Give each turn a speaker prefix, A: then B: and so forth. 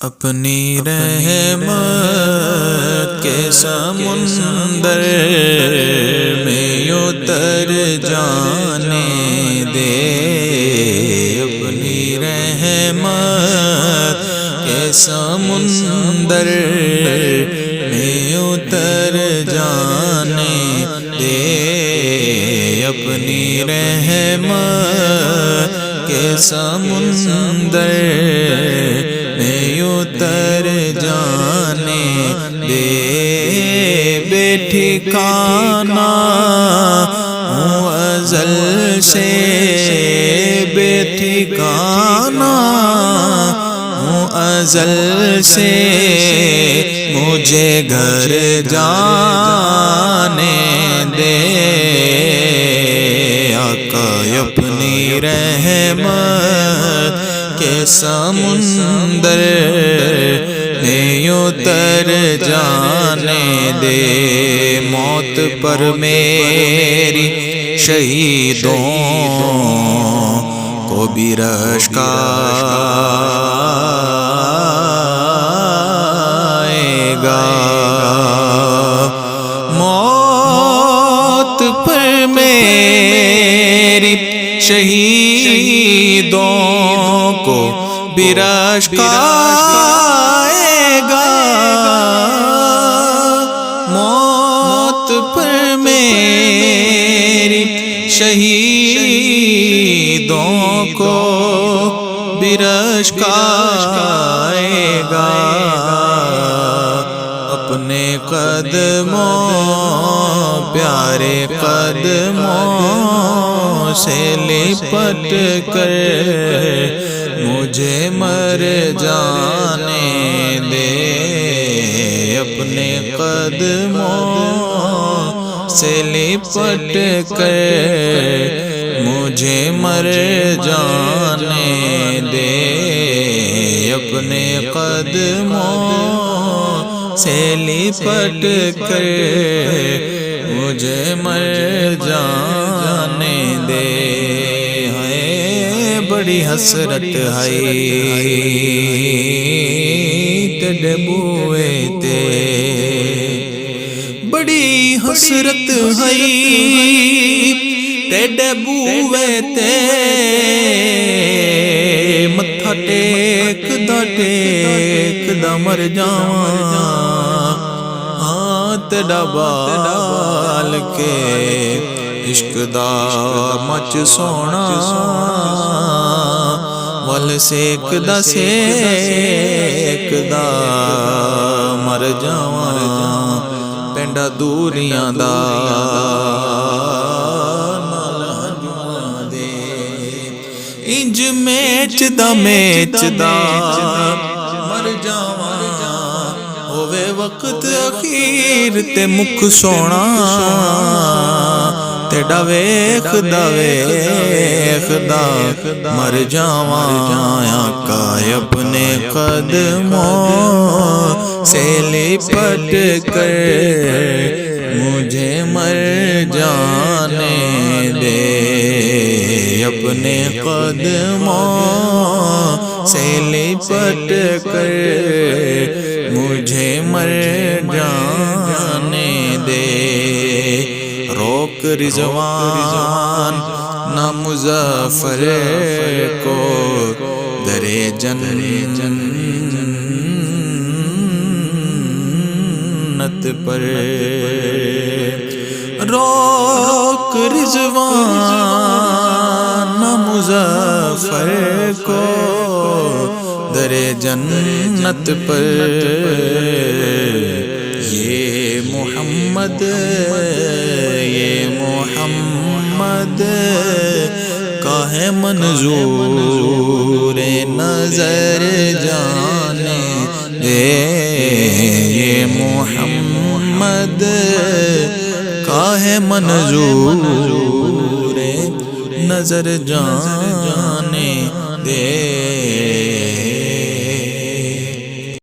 A: اپنی رحمت کے سمندر میں اتر جانے دے، اپنی رحمت کے سمندر میں اتر جانے دے، اپنی رحمت کے سمندر میں اتر جانے دے، بے ٹھکانہ ہوں ازل سے، بے ٹھکانہ ہوں ازل سے، مجھے گھر جانے دے، آقا اپنی رحمت کے سمندر میں اتر جانے دے، موت پر میری شہیدوں کو بھی رشک آئے گا، موت پر میری شہیدوں کو بھی رشک آئے گا، موت پر میری شہیدوں کو بھی رشک آئے گا، اپنے قدموں پیارے قدموں سے لپٹ کر مجھے مر جانے دے، اپنے قدموں سے لپٹ کر مجھے مر جانے دے، اپنے قدموں سے لپٹ کر مجھے مر جانے دے، بڑی حسرت ہے تیرے بوئے تے، بڑی حسرت ہے تیرے بوئے تے، متھا ٹیک دا مر جاواں، ہاں تیرا بال کے عشق دا مچ سونا، ول سیک دا مر جاواں، پینڈا دوریاں دا نال ہنجواں دے، انج میچ دا مر جاواں، ہووے وقت اخیر تے مکھ سونا، تیڑا ویکھدا مر جاواں، آقا اپنے قدموں سے لپٹ کر مجھے مر جانے دے، اپنے قدموں سے لپٹ کر مجھے مر جانے دے، روک رضوان نہ مظفر کو درے جنت پر، روک رضوان نہ مظفر کو درے جنت پر، یہ محمد کا ہے منظور نظر جانے دے، یہ محمد کا ہے منظور نظر جانے دے۔